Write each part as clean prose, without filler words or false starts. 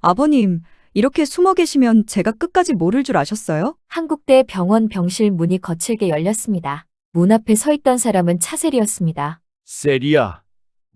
아버님, 이렇게 숨어 계시면 제가 끝까지 모를 줄 아셨어요? 한국대 병원 병실 문이 거칠게 열렸습니다. 문 앞에 서 있던 사람은 차셀이었습니다. 세리야,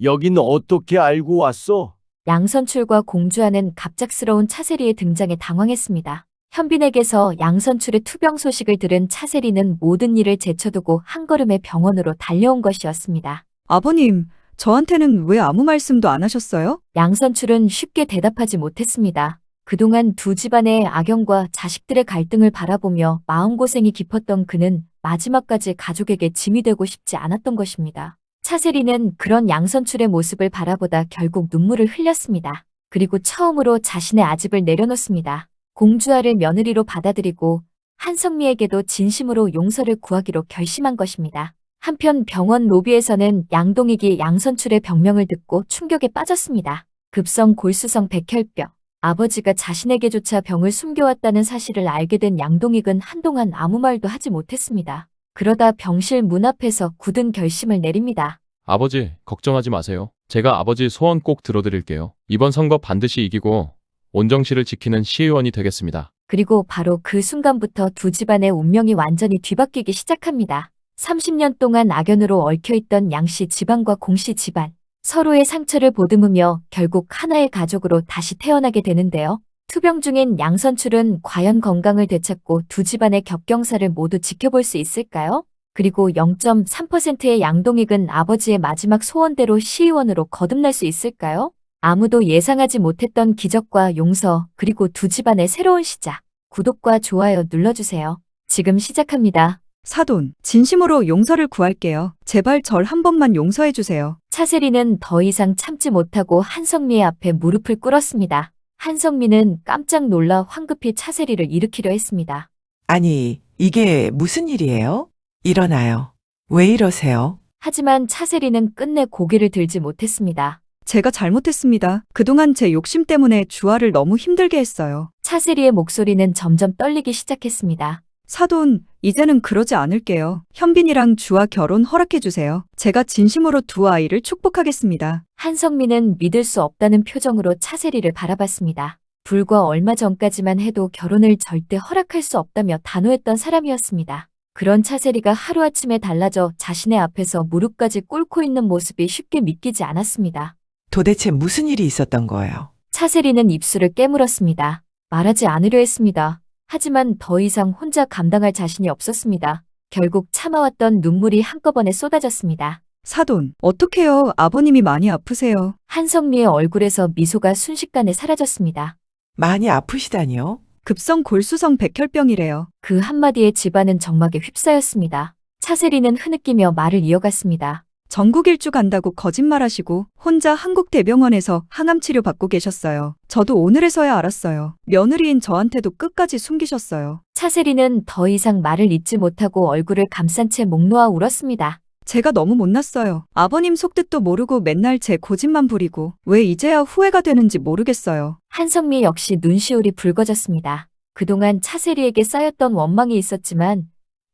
여긴 어떻게 알고 왔어? 양선출과 공주하는 갑작스러운 차세리의 등장에 당황했습니다. 현빈에게서 양선출의 투병 소식을 들은 차세리는 모든 일을 제쳐두고 한 걸음에 병원으로 달려온 것이었습니다. 아버님, 저한테는 왜 아무 말씀도 안 하셨어요? 양선출은 쉽게 대답하지 못했습니다. 그동안 두 집안의 악연과 자식들의 갈등을 바라보며 마음고생이 깊었던 그는 마지막까지 가족에게 짐이 되고 싶지 않았던 것입니다. 차세리는 그런 양선출의 모습을 바라보다 결국 눈물을 흘렸습니다. 그리고 처음으로 자신의 아집을 내려놓습니다. 공주아를 며느리로 받아들이고 한성미에게도 진심으로 용서를 구하기로 결심한 것입니다. 한편 병원 로비에서는 양동익이 양선출의 병명을 듣고 충격에 빠졌습니다. 급성 골수성 백혈병. 아버지가 자신에게조차 병을 숨겨왔다는 사실을 알게 된 양동익은 한동안 아무 말도 하지 못했습니다. 그러다 병실 문 앞에서 굳은 결심을 내립니다. 아버지, 걱정하지 마세요. 제가 아버지 소원 꼭 들어드릴게요. 이번 선거 반드시 이기고 온정시를 지키는 시의원이 되겠습니다. 그리고 바로 그 순간부터 두 집안의 운명이 완전히 뒤바뀌기 시작합니다. 30년 동안 악연으로 얽혀있던 양씨 집안과 공씨 집안. 서로의 상처를 보듬으며 결국 하나의 가족으로 다시 태어나게 되는데요. 투병 중인 양선출은 과연 건강을 되찾고 두 집안의 격경사를 모두 지켜볼 수 있을까요? 그리고 0.3%의 양동익은 아버지의 마지막 소원대로 시의원으로 거듭날 수 있을까요? 아무도 예상하지 못했던 기적과 용서, 그리고 두 집안의 새로운 시작. 구독과 좋아요 눌러주세요. 지금 시작합니다. 사돈, 진심으로 용서를 구할게요. 제발 절 한 번만 용서해 주세요. 차세리는 더 이상 참지 못하고 한성미의 앞에 무릎을 꿇었습니다. 한성미는 깜짝 놀라 황급히 차세리를 일으키려 했습니다. 아니, 이게 무슨 일이에요? 일어나요. 왜 이러세요? 하지만 차세리는 끝내 고개를 들지 못했습니다. 제가 잘못했습니다. 그동안 제 욕심 때문에 주아를 너무 힘들게 했어요. 차세리의 목소리는 점점 떨리기 시작했습니다. 사돈, 이제는 그러지 않을게요. 현빈이랑 주아 결혼 허락해 주세요. 제가 진심으로 두 아이를 축복하겠습니다. 한성미는 믿을 수 없다는 표정으로 차세리를 바라봤습니다. 불과 얼마 전까지만 해도 결혼을 절대 허락할 수 없다며 단호했던 사람이었습니다. 그런 차세리가 하루아침에 달라져 자신의 앞에서 무릎까지 꿇고 있는 모습이 쉽게 믿기지 않았습니다. 도대체 무슨 일이 있었던 거예요? 차세리는 입술을 깨물었습니다. 말하지 않으려 했습니다. 하지만 더 이상 혼자 감당할 자신이 없었습니다. 결국 참아왔던 눈물이 한꺼번에 쏟아졌습니다. 사돈, 어떡해요? 아버님이 많이 아프세요. 한성미의 얼굴에서 미소가 순식간에 사라졌습니다. 많이 아프시다니요? 급성 골수성 백혈병이래요. 그 한마디에 집안은 정막에 휩싸였습니다. 차세리는 흐느끼며 말을 이어갔습니다. 전국 일주 간다고 거짓말하시고 혼자 한국대병원에서 항암 치료 받고 계셨어요. 저도 오늘에서야 알았어요. 며느리인 저한테도 끝까지 숨기셨어요. 차세리는 더 이상 말을 잇지 못하고 얼굴을 감싼 채 목 놓아 울었습니다. 제가 너무 못났어요. 아버님 속뜻도 모르고 맨날 제 고집만 부리고 왜 이제야 후회가 되는지 모르겠어요. 한성미 역시 눈시울이 붉어졌습니다. 그동안 차세리에게 쌓였던 원망이 있었지만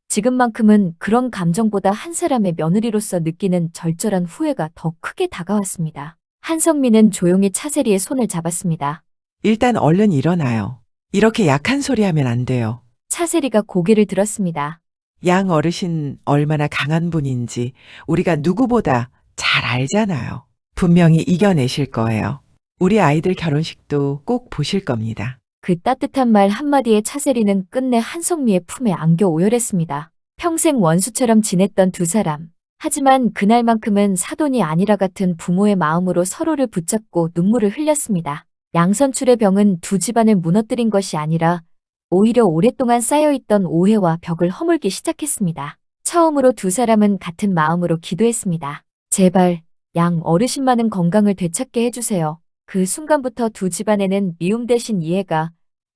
지금만큼은 그런 감정보다 한 사람의 며느리로서 느끼는 절절한 후회가 더 크게 다가왔습니다. 한성미는 조용히 차세리의 손을 잡았습니다. 일단 얼른 일어나요. 이렇게 약한 소리 하면 안 돼요. 차세리가 고개를 들었습니다. 양 어르신 얼마나 강한 분인지 우리가 누구보다 잘 알잖아요. 분명히 이겨내실 거예요. 우리 아이들 결혼식도 꼭 보실 겁니다. 그 따뜻한 말 한마디에 차세리는 끝내 한성미의 품에 안겨 오열했습니다. 평생 원수처럼 지냈던 두 사람. 하지만 그날만큼은 사돈이 아니라 같은 부모의 마음으로 서로를 붙잡고 눈물을 흘렸습니다. 양선출의 병은 두 집안을 무너뜨린 것이 아니라 오히려 오랫동안 쌓여있던 오해와 벽을 허물기 시작했습니다. 처음으로 두 사람은 같은 마음으로 기도했습니다. 제발 양 어르신만은 건강을 되찾게 해주세요. 그 순간부터 두 집안에는 미움 대신 이해가,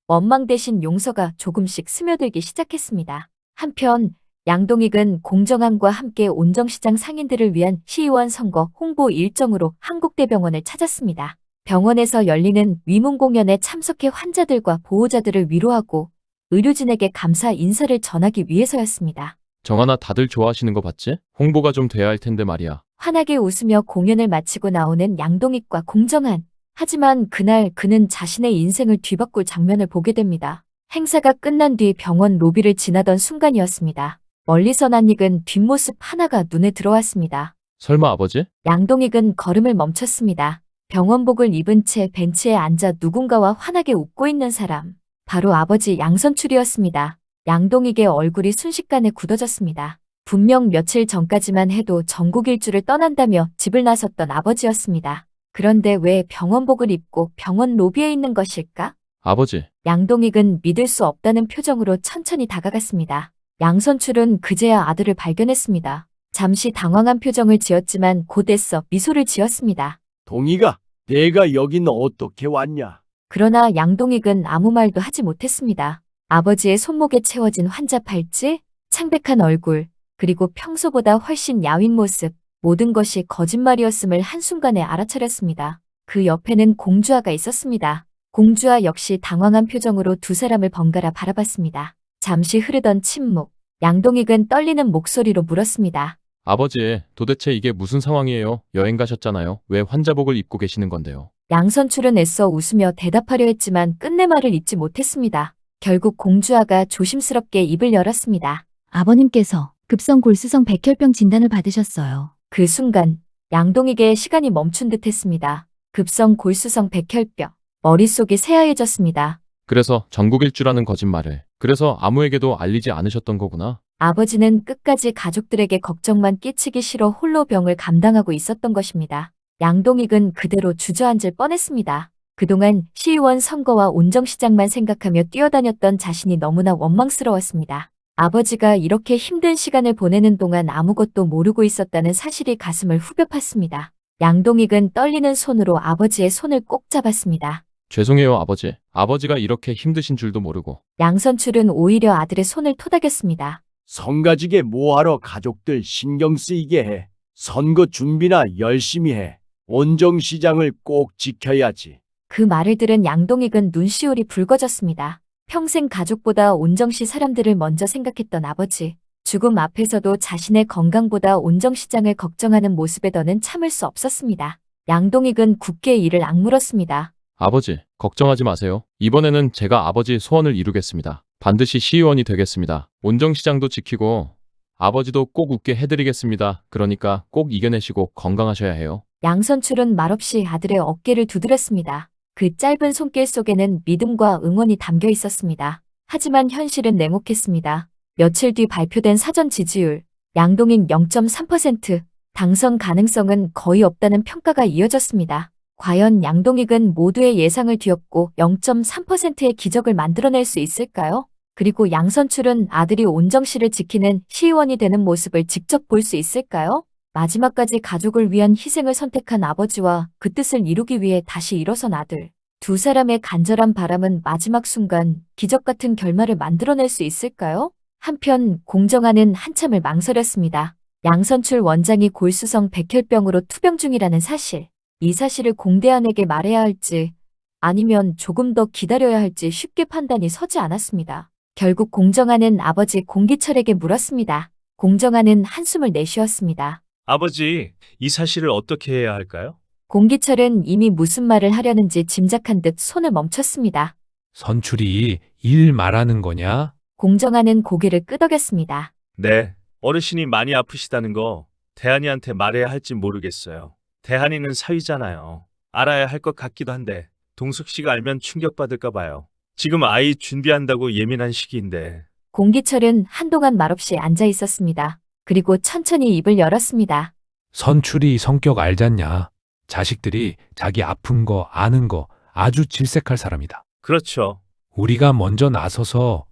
원망 대신 용서가 조금씩 스며들기 시작했습니다. 한편 양동익은 공정함과 함께 온정시장 상인들을 위한 시의원 선거 홍보 일정으로 한국대병원을 찾았습니다. 병원에서 열리는 위문 공연에 참석해 환자들과 보호자들을 위로하고 의료진에게 감사 인사를 전하기 위해서였습니다. 정하나 다들 좋아하시는 거 봤지? 홍보가 좀 돼야 할 텐데 말이야. 환하게 웃으며 공연을 마치고 나오는 양동익과 공정한. 하지만 그날 그는 자신의 인생을 뒤바꿀 장면을 보게 됩니다. 행사가 끝난 뒤 병원 로비를 지나던 순간이었습니다. 멀리서 낯익은 뒷모습 하나가 눈에 들어왔습니다. 설마 아버지? 양동익은 걸음을 멈췄습니다. 병원복을 입은 채 벤치에 앉아 누군가와 환하게 웃고 있는 사람. 바로 아버지 양선출이었습니다. 양동익의 얼굴이 순식간에 굳어졌습니다. 분명 며칠 전까지만 해도 전국 일주를 떠난다며 집을 나섰던 아버지였습니다. 그런데 왜 병원복을 입고 병원 로비에 있는 것일까? 아버지. 양동익은 믿을 수 없다는 표정으로 천천히 다가갔습니다. 양선출은 그제야 아들을 발견했습니다. 잠시 당황한 표정을 지었지만 곧 애써 미소를 지었습니다. 동희가, 내가 여긴 어떻게 왔냐? 그러나 양동익은 아무 말도 하지 못했습니다. 아버지의 손목에 채워진 환자 팔찌, 창백한 얼굴, 그리고 평소보다 훨씬 야윈 모습, 모든 것이 거짓말이었음을 한순간에 알아차렸습니다. 그 옆에는 공주아가 있었습니다. 공주아 역시 당황한 표정으로 두 사람을 번갈아 바라봤습니다. 잠시 흐르던 침묵, 양동익은 떨리는 목소리로 물었습니다. 아버지, 도대체 이게 무슨 상황이에요? 여행 가셨잖아요. 왜 환자복을 입고 계시는 건데요? 양선출은 애써 웃으며 대답하려 했지만 끝내 말을 잇지 못했습니다. 결국 공주아가 조심스럽게 입을 열었습니다. 아버님께서 급성 골수성 백혈병 진단을 받으셨어요. 그 순간 양동익의 시간이 멈춘 듯 했습니다. 급성 골수성 백혈병. 머릿속이 새하얘졌습니다. 그래서 전국 일주라는 거짓말을. 그래서 아무에게도 알리지 않으셨던 거구나. 아버지는 끝까지 가족들에게 걱정만 끼치기 싫어 홀로 병을 감당하고 있었던 것입니다. 양동익은 그대로 주저앉을 뻔했습니다. 그동안 시의원 선거와 온정시장만 생각하며 뛰어다녔던 자신이 너무나 원망스러웠습니다. 아버지가 이렇게 힘든 시간을 보내는 동안 아무것도 모르고 있었다는 사실이 가슴을 후벼 팠습니다. 양동익은 떨리는 손으로 아버지의 손을 꼭 잡았습니다. 죄송해요, 아버지. 아버지가 이렇게 힘드신 줄도 모르고. 양선출은 오히려 아들의 손을 토닥였습니다. 성가지게 뭐하러 가족들 신경 쓰이게 해. 선거 준비나 열심히 해. 온정시장을 꼭 지켜야지. 그 말을 들은 양동익은 눈시울이 붉어졌습니다. 평생 가족보다 온정시 사람들을 먼저 생각했던 아버지. 죽음 앞에서도 자신의 건강보다 온정시장을 걱정하는 모습에 더는 참을 수 없었습니다. 양동익은 굳게 이를 악물었습니다. 아버지, 걱정하지 마세요. 이번에는 제가 아버지 소원을 이루겠습니다. 반드시 시의원이 되겠습니다. 온정시장도 지키고 아버지도 꼭 웃게 해드리겠습니다. 그러니까 꼭 이겨내시고 건강하셔야 해요. 양선출은 말없이 아들의 어깨를 두드렸습니다. 그 짧은 손길 속에는 믿음과 응원이 담겨 있었습니다. 하지만 현실은 냉혹했습니다. 며칠 뒤 발표된 사전 지지율, 양동익 0.3%, 당선 가능성은 거의 없다는 평가가 이어졌습니다. 과연 양동익은 모두의 예상을 뒤엎고 0.3%의 기적을 만들어낼 수 있을까요? 그리고 양선출은 아들이 온정시를 지키는 시의원이 되는 모습을 직접 볼 수 있을까요? 마지막까지 가족을 위한 희생을 선택한 아버지와 그 뜻을 이루기 위해 다시 일어선 아들. 두 사람의 간절한 바람은 마지막 순간 기적 같은 결말을 만들어낼 수 있을까요? 한편 공정하는 한참을 망설였습니다. 양선출 원장이 골수성 백혈병으로 투병 중이라는 사실. 이 사실을 공대안에게 말해야 할지 아니면 조금 더 기다려야 할지 쉽게 판단이 서지 않았습니다. 결국 공정하는 아버지 공기철에게 물었습니다. 공정하는 한숨을 내쉬었습니다. 아버지, 이 사실을 어떻게 해야 할까요? 공기철은 이미 무슨 말을 하려는지 짐작한 듯 손을 멈췄습니다. 선출이 일 말하는 거냐? 공정하는 고개를 끄덕였습니다. 네, 어르신이 많이 아프시다는 거 대한이한테 말해야 할지 모르겠어요. 대한이는 사위잖아요. 알아야 할 것 같기도 한데 동숙 씨가 알면 충격받을까 봐요. 지금 아이 준비한다고 예민한 시기인데. 공기철은 한동안 말없이 앉아 있었습니다. 그리고 천천히 입을 열었습니다. 선출이 성격 알잖냐? 자식들이 자기 아픈 거 아는 거 아주 질색할 사람이다. 그렇죠. 우리가 먼저 나서서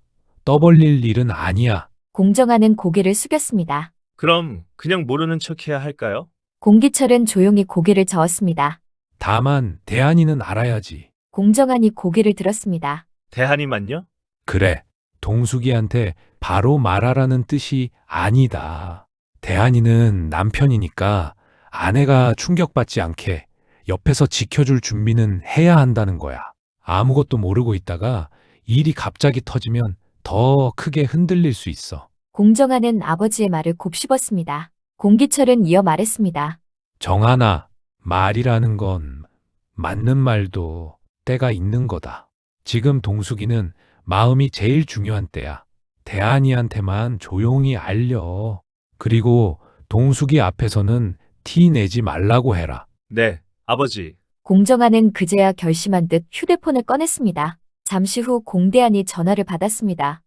떠벌릴 일은 아니야. 공정하는 고개를 숙였습니다. 그럼 그냥 모르는 척 해야 할까요? 공기철은 조용히 고개를 저었습니다. 다만 대한이는 알아야지. 공정하니 고개를 들었습니다. 대한이만요? 그래, 동숙이한테 바로 말하라는 뜻이 아니다. 대한이는 남편이니까 아내가 충격받지 않게 옆에서 지켜줄 준비는 해야 한다는 거야. 아무것도 모르고 있다가 일이 갑자기 터지면 더 크게 흔들릴 수 있어. 공정하는 아버지의 말을 곱씹었습니다. 공기철은 이어 말했습니다. 정하나, 말이라는 건 맞는 말도 때가 있는 거다. 지금 동숙이는 마음이 제일 중요한 때야. 대한이한테만 조용히 알려. 그리고 동숙이 앞에서는 티 내지 말라고 해라. 네, 아버지. 공정하는 그제야 결심한 듯 휴대폰을 꺼냈습니다. 잠시 후 공대한이 전화를 받았습니다.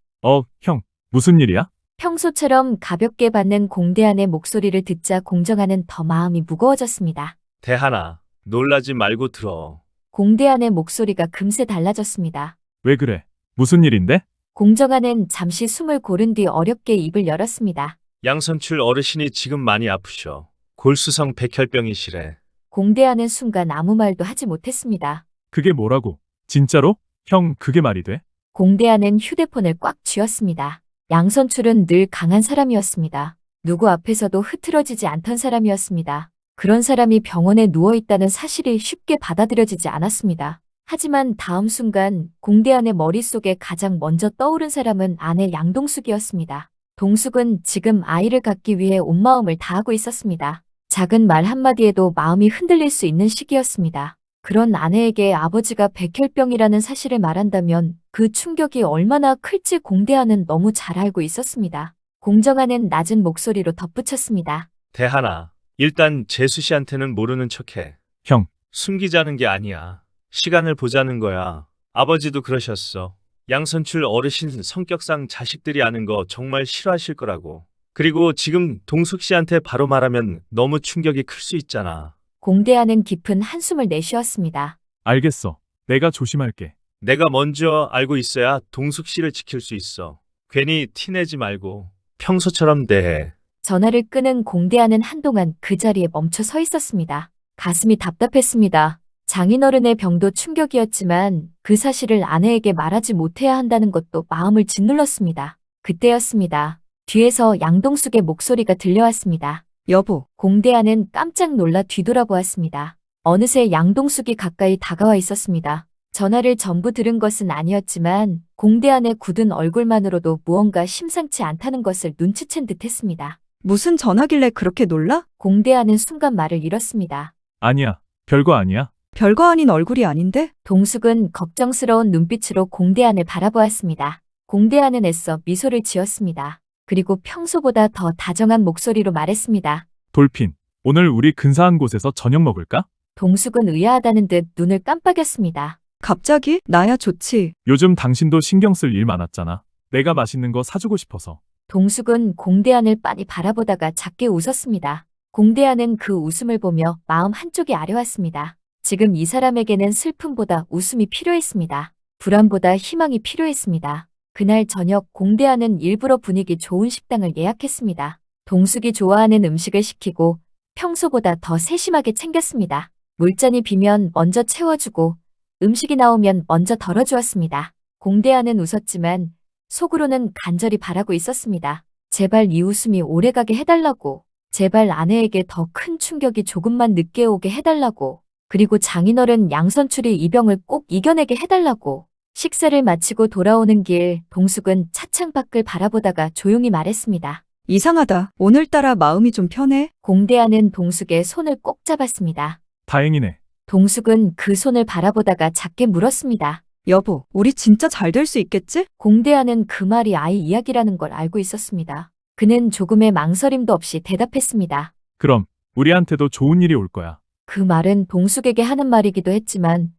형, 무슨 일이야? 평소처럼 가볍게 받는 공대한의 목소리를 듣자 공정하는 더 마음이 무거워졌습니다. 대한아, 놀라지 말고 들어. 공대한의 목소리가 금세 달라졌습니다. 왜 그래? 무슨 일인데? 공정하는 잠시 숨을 고른 뒤 어렵게 입을 열었습니다. 양선출 어르신이 지금 많이 아프셔. 골수성 백혈병이시래. 공대한은 순간 아무 말도 하지 못했습니다. 그게 뭐라고? 진짜로? 형, 그게 말이 돼? 공대한은 휴대폰을 꽉 쥐었습니다. 양선출은 늘 강한 사람이었습니다. 누구 앞에서도 흐트러지지 않던 사람이었습니다. 그런 사람이 병원에 누워있다는 사실이 쉽게 받아들여지지 않았습니다. 하지만 다음 순간 공대한의 머릿속에 가장 먼저 떠오른 사람은 아내 양동숙이었습니다. 동숙은 지금 아이를 갖기 위해 온 마음을 다하고 있었습니다. 작은 말 한마디에도 마음이 흔들릴 수 있는 시기였습니다. 그런 아내에게 아버지가 백혈병이라는 사실을 말한다면 그 충격이 얼마나 클지 공대한은 너무 잘 알고 있었습니다. 공정하는 낮은 목소리로 덧붙였습니다. 대한아, 일단 재수 씨한테는 모르는 척해. 형. 숨기자는 게 아니야. 시간을 보자는 거야. 아버지도 그러셨어. 양선출 어르신 성격상 자식들이 아는 거 정말 싫어하실 거라고. 그리고 지금 동숙 씨한테 바로 말하면 너무 충격이 클 수 있잖아. 공대한은 깊은 한숨을 내쉬었습니다. 알겠어. 내가 조심할게. 내가 먼저 알고 있어야 동숙 씨를 지킬 수 있어. 괜히 티내지 말고 평소처럼 대해. 전화를 끄는 공대한은 한동안 그 자리에 멈춰 서 있었습니다. 가슴이 답답했습니다. 장인어른의 병도 충격이었지만 그 사실을 아내에게 말하지 못해야 한다는 것도 마음을 짓눌렀습니다. 그때였습니다. 뒤에서 양동숙의 목소리가 들려왔습니다. 여보, 공대한은 깜짝 놀라 뒤돌아보았습니다. 어느새 양동숙이 가까이 다가와 있었습니다. 전화를 전부 들은 것은 아니었지만 공대한의 굳은 얼굴만으로도 무언가 심상치 않다는 것을 눈치챈 듯했습니다. 무슨 전화길래 그렇게 놀라? 공대한은 순간 말을 잃었습니다. 아니야. 별거 아니야. 별거 아닌 얼굴이 아닌데? 동숙은 걱정스러운 눈빛으로 공대한을 바라보았습니다. 공대한은 애써 미소를 지었습니다. 그리고 평소보다 더 다정한 목소리로 말했습니다. 돌핀, 오늘 우리 근사한 곳에서 저녁 먹을까? 동숙은 의아하다는 듯 눈을 깜빡였습니다. 갑자기? 나야 좋지. 요즘 당신도 신경 쓸 일 많았잖아. 내가 맛있는 거 사주고 싶어서. 동숙은 공대한을 빤히 바라보다가 작게 웃었습니다. 공대한은 그 웃음을 보며 마음 한쪽이 아려왔습니다. 지금 이 사람에게는 슬픔보다 웃음이 필요했습니다. 불안보다 희망이 필요했습니다. 그날 저녁 공대한은 일부러 분위기 좋은 식당을 예약했습니다. 동숙이 좋아하는 음식을 시키고 평소보다 더 세심하게 챙겼습니다. 물잔이 비면 먼저 채워주고 음식이 나오면 먼저 덜어주었습니다. 공대한은 웃었지만 속으로는 간절히 바라고 있었습니다. 제발 이 웃음이 오래가게 해달라고. 제발 아내에게 더 큰 충격이 조금만 늦게 오게 해달라고. 그리고 장인어른 양선출이 이 병을 꼭 이겨내게 해달라고. 식사를 마치고 돌아오는 길 동숙은 차창 밖을 바라보다가 조용히 말했습니다. 이상하다. 오늘따라 마음이 좀 편해. 공대한은 동숙의 손을 꼭 잡았습니다. 다행이네. 동숙은 그 손을 바라보다가 작게 물었습니다. 여보, 우리 진짜 잘 될 수 있겠지? 공대한은 그 말이 아이 이야기라는 걸 알고 있었습니다. 그는 조금의 망설임도 없이 대답했습니다. 그럼 우리한테도 좋은 일이 올 거야. 그 말은 동숙에게 하는 말이기도 했지만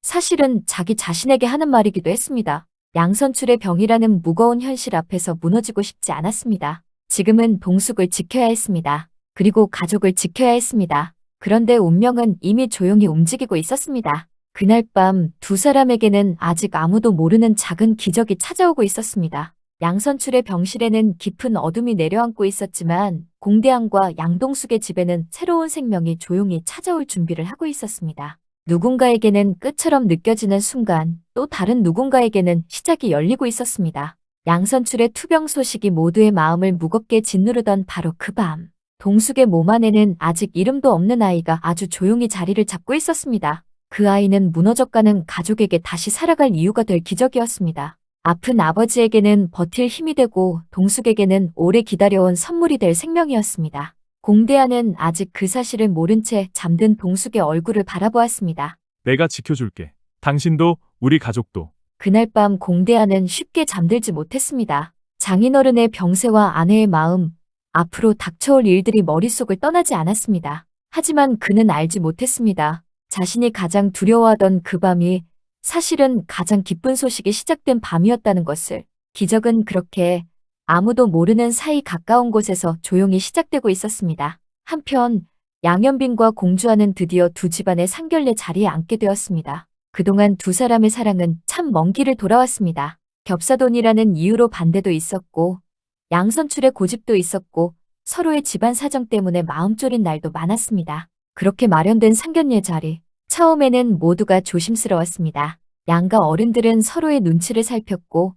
사실은 자기 자신에게 하는 말이기도 했습니다. 양선출의 병이라는 무거운 현실 앞에서 무너지고 싶지 않았습니다. 지금은 동숙을 지켜야 했습니다. 그리고 가족을 지켜야 했습니다. 그런데 운명은 이미 조용히 움직이고 있었습니다. 그날 밤 두 사람에게는 아직 아무도 모르는 작은 기적이 찾아오고 있었습니다. 양선출의 병실에는 깊은 어둠이 내려앉고 있었지만 공대한과 양동숙의 집에는 새로운 생명이 조용히 찾아올 준비를 하고 있었습니다. 누군가에게는 끝처럼 느껴지는 순간 또 다른 누군가에게는 시작이 열리고 있었습니다. 양선출의 투병 소식이 모두의 마음을 무겁게 짓누르던 바로 그 밤. 동숙의 몸 안에는 아직 이름도 없는 아이가 아주 조용히 자리를 잡고 있었습니다. 그 아이는 무너져가는 가족에게 다시 살아갈 이유가 될 기적이었습니다. 아픈 아버지에게는 버틸 힘이 되고 동숙에게는 오래 기다려온 선물이 될 생명이었습니다. 공대한은 아직 그 사실을 모른 채 잠든 동숙의 얼굴을 바라보았습니다. 내가 지켜줄게. 당신도 우리 가족도. 그날 밤 공대하는 쉽게 잠들지 못했습니다. 장인어른의 병세와 아내의 마음, 앞으로 닥쳐올 일들이 머릿속을 떠나지 않았습니다. 하지만 그는 알지 못했습니다. 자신이 가장 두려워하던 그 밤이 사실은 가장 기쁜 소식이 시작된 밤이었다는 것을. 기적은 그렇게 아무도 모르는 사이 가까운 곳에서 조용히 시작되고 있었습니다. 한편 양현빈과 공주와는 드디어 두 집안의 상견례 자리에 앉게 되었습니다. 그동안 두 사람의 사랑은 참 먼 길을 돌아왔습니다. 겹사돈이라는 이유로 반대도 있었고 양선출의 고집도 있었고 서로의 집안 사정 때문에 마음 졸인 날도 많았습니다. 그렇게 마련된 상견례 자리. 처음에는 모두가 조심스러웠습니다. 양가 어른들은 서로의 눈치를 살폈고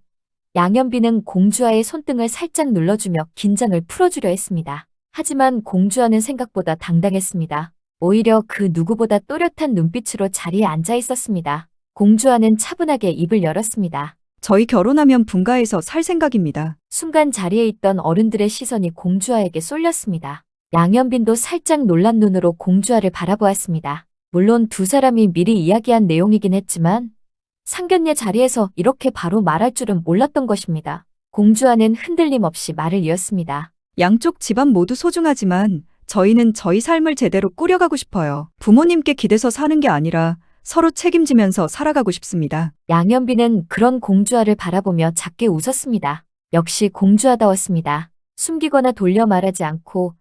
양현빈은 공주와의 손등을 살짝 눌러주며 긴장을 풀어주려 했습니다. 하지만 공주와는 생각보다 당당했습니다. 오히려 그 누구보다 또렷한 눈빛으로 자리에 앉아 있었습니다. 공주와는 차분하게 입을 열었습니다. 저희 결혼하면 분가해서 살 생각입니다. 순간 자리에 있던 어른들의 시선이 공주아에게 쏠렸습니다. 양현빈도 살짝 놀란 눈으로 공주아를 바라보았습니다. 물론 두 사람이 미리 이야기한 내용이긴 했지만 상견례 자리에서 이렇게 바로 말할 줄은 몰랐던 것입니다. 공주아는 흔들림 없이 말을 이었습니다. 양쪽 집안 모두 소중하지만 저희는 저희 삶을 제대로 꾸려가고 싶어요. 부모님께 기대서 사는 게 아니라 서로 책임지면서 살아가고 싶습니다. 양현빈은 그런 공주아를 바라보며 작게 웃었습니다. 역시 공주아다웠습니다. 숨기거나 돌려 말하지 않고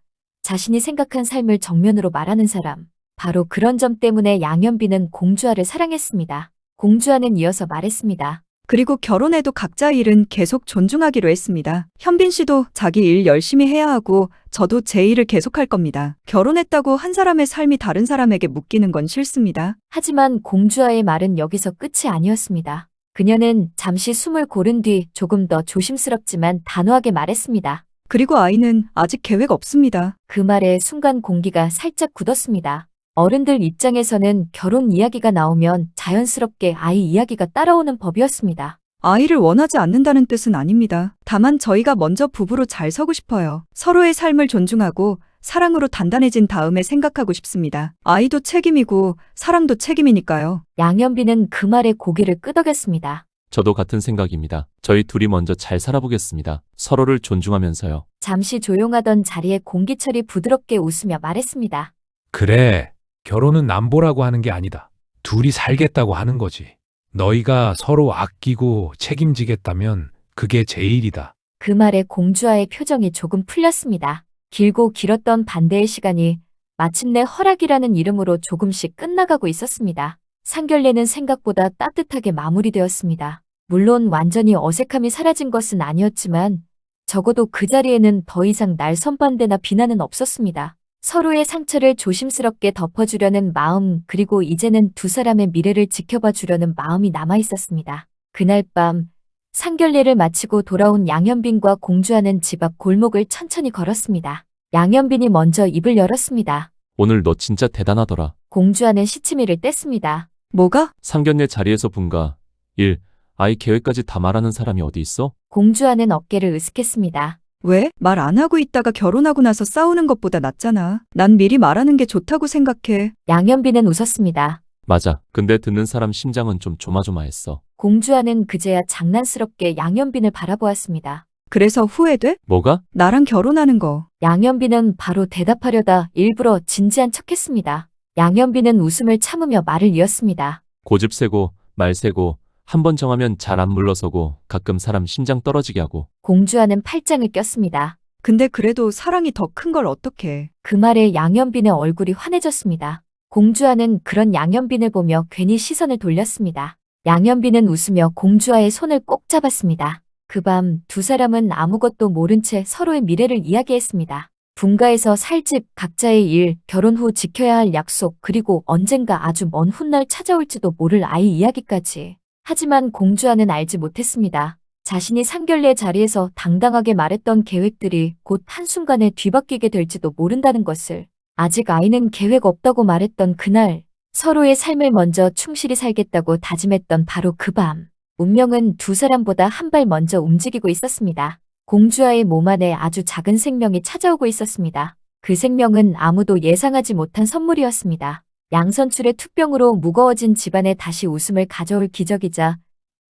자신이 생각한 삶을 정면으로 말하는 사람. 바로 그런 점 때문에 양현빈은 공주아를 사랑했습니다. 공주아는 이어서 말했습니다. 그리고 결혼해도 각자 일은 계속 존중하기로 했습니다. 현빈 씨도 자기 일 열심히 해야 하고 저도 제 일을 계속할 겁니다. 결혼했다고 한 사람의 삶이 다른 사람에게 묶이는 건 싫습니다. 하지만 공주아의 말은 여기서 끝이 아니었습니다. 그녀는 잠시 숨을 고른 뒤 조금 더 조심스럽지만 단호하게 말했습니다. 그리고 아이는 아직 계획 없습니다. 그 말에 순간 공기가 살짝 굳었습니다. 어른들 입장에서는 결혼 이야기가 나오면 자연스럽게 아이 이야기가 따라오는 법이었습니다. 아이를 원하지 않는다는 뜻은 아닙니다. 다만 저희가 먼저 부부로 잘 서고 싶어요. 서로의 삶을 존중하고 사랑으로 단단해진 다음에 생각하고 싶습니다. 아이도 책임이고 사랑도 책임이니까요. 양현빈은 그 말에 고개를 끄덕였습니다. 저도 같은 생각입니다. 저희 둘이 먼저 잘 살아보겠습니다. 서로를 존중하면서요. 잠시 조용하던 자리에 공기철이 부드럽게 웃으며 말했습니다. 그래, 결혼은 남보라고 하는 게 아니다. 둘이 살겠다고 하는 거지. 너희가 서로 아끼고 책임지겠다면 그게 제일이다. 그 말에 공주아의 표정이 조금 풀렸습니다. 길고 길었던 반대의 시간이 마침내 허락이라는 이름으로 조금씩 끝나가고 있었습니다. 상견례는 생각보다 따뜻하게 마무리되었습니다. 물론 완전히 어색함이 사라진 것은 아니었지만 적어도 그 자리에는 더 이상 날 선반대나 비난은 없었습니다. 서로의 상처를 조심스럽게 덮어주려는 마음, 그리고 이제는 두 사람의 미래를 지켜봐 주려는 마음이 남아 있었습니다. 그날 밤 상견례를 마치고 돌아온 양현빈과 공주아는 집 앞 골목을 천천히 걸었습니다. 양현빈이 먼저 입을 열었습니다. 오늘 너 진짜 대단하더라. 공주아는 시치미를 뗐습니다. 뭐가? 상견례 자리에서 분가, 일, 아이 계획까지 다 말하는 사람이 어디 있어? 공주아는 어깨를 으쓱했습니다. 왜? 말 안 하고 있다가 결혼하고 나서 싸우는 것보다 낫잖아. 난 미리 말하는 게 좋다고 생각해. 양현빈은 웃었습니다. 맞아. 근데 듣는 사람 심장은 좀 조마조마했어. 공주아는 그제야 장난스럽게 양현빈을 바라보았습니다. 그래서 후회돼? 뭐가? 나랑 결혼하는 거. 양현빈은 바로 대답하려다 일부러 진지한 척했습니다. 양현빈은 웃음을 참으며 말을 이었습니다. 고집 세고 말 세고 한 번 정하면 잘 안 물러서고 가끔 사람 심장 떨어지게 하고. 공주아는 팔짱을 꼈습니다. 근데 그래도 사랑이 더 큰 걸 어떡해. 그 말에 양현빈의 얼굴이 환해졌습니다. 공주아는 그런 양현빈을 보며 괜히 시선을 돌렸습니다. 양현빈은 웃으며 공주아의 손을 꼭 잡았습니다. 그 밤 두 사람은 아무것도 모른 채 서로의 미래를 이야기했습니다. 분가에서 살 집, 각자의 일, 결혼 후 지켜야 할 약속, 그리고 언젠가 아주 먼 훗날 찾아올지도 모를 아이 이야기까지. 하지만 공주아는 알지 못했습니다. 자신이 상견례 자리에서 당당하게 말했던 계획들이 곧 한순간에 뒤바뀌게 될지도 모른다는 것을. 아직 아이는 계획 없다고 말했던 그날, 서로의 삶을 먼저 충실히 살겠다고 다짐했던 바로 그 밤. 운명은 두 사람보다 한 발 먼저 움직이고 있었습니다. 공주아의 몸 안에 아주 작은 생명이 찾아오고 있었습니다. 그 생명은 아무도 예상하지 못한 선물이었습니다. 양선출의 투병으로 무거워진 집안에 다시 웃음을 가져올 기적이자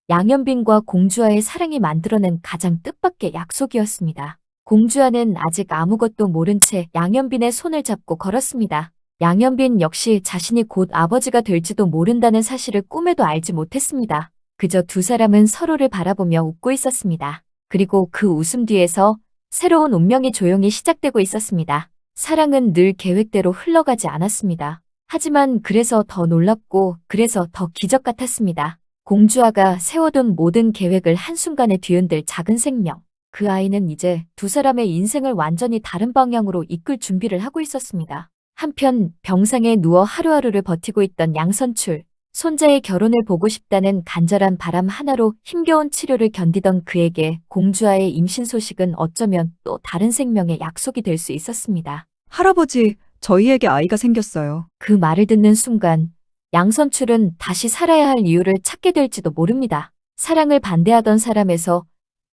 양현빈과 공주와의 사랑이 만들어낸 가장 뜻밖의 약속이었습니다. 공주와는 아직 아무것도 모른 채 양현빈의 손을 잡고 걸었습니다. 양현빈 역시 자신이 곧 아버지가 될지도 모른다는 사실을 꿈에도 알지 못했습니다. 그저 두 사람은 서로를 바라보며 웃고 있었습니다. 그리고 그 웃음 뒤에서 새로운 운명이 조용히 시작되고 있었습니다. 사랑은 늘 계획대로 흘러가지 않았습니다. 하지만 그래서 더 놀랍고 그래서 더 기적 같았습니다. 공주아가 세워둔 모든 계획을 한순간에 뒤흔들 작은 생명. 그 아이는 이제 두 사람의 인생을 완전히 다른 방향으로 이끌 준비를 하고 있었습니다. 한편 병상에 누워 하루하루를 버티고 있던 양선출. 손자의 결혼을 보고 싶다는 간절한 바람 하나로 힘겨운 치료를 견디던 그에게 공주아의 임신 소식은 어쩌면 또 다른 생명의 약속이 될 수 있었습니다. 할아버지, 저희에게 아이가 생겼어요. 그 말을 듣는 순간 양선출은 다시 살아야 할 이유를 찾게 될지도 모릅니다. 사랑을 반대하던 사람에서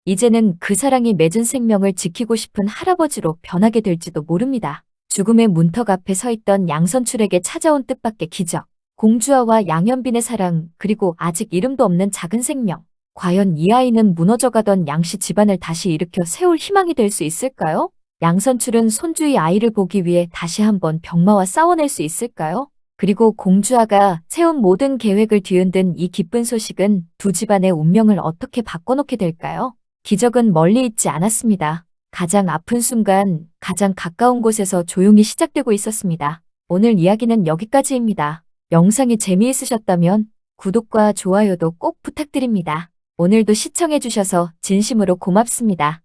이제는 그 사랑이 맺은 생명을 지키고 싶은 할아버지로 변하게 될지도 모릅니다. 죽음의 문턱 앞에 서 있던 양선출에게 찾아온 뜻밖의 기적. 공주아와 양현빈의 사랑, 그리고 아직 이름도 없는 작은 생명. 과연 이 아이는 무너져가던 양씨 집안을 다시 일으켜 세울 희망이 될 수 있을까요? 양선출은 손주의 아이를 보기 위해 다시 한번 병마와 싸워낼 수 있을까요? 그리고 공주아가 세운 모든 계획을 뒤흔든 이 기쁜 소식은 두 집안의 운명을 어떻게 바꿔놓게 될까요? 기적은 멀리 있지 않았습니다. 가장 아픈 순간, 가장 가까운 곳에서 조용히 시작되고 있었습니다. 오늘 이야기는 여기까지입니다. 영상이 재미있으셨다면 구독과 좋아요도 꼭 부탁드립니다. 오늘도 시청해주셔서 진심으로 고맙습니다.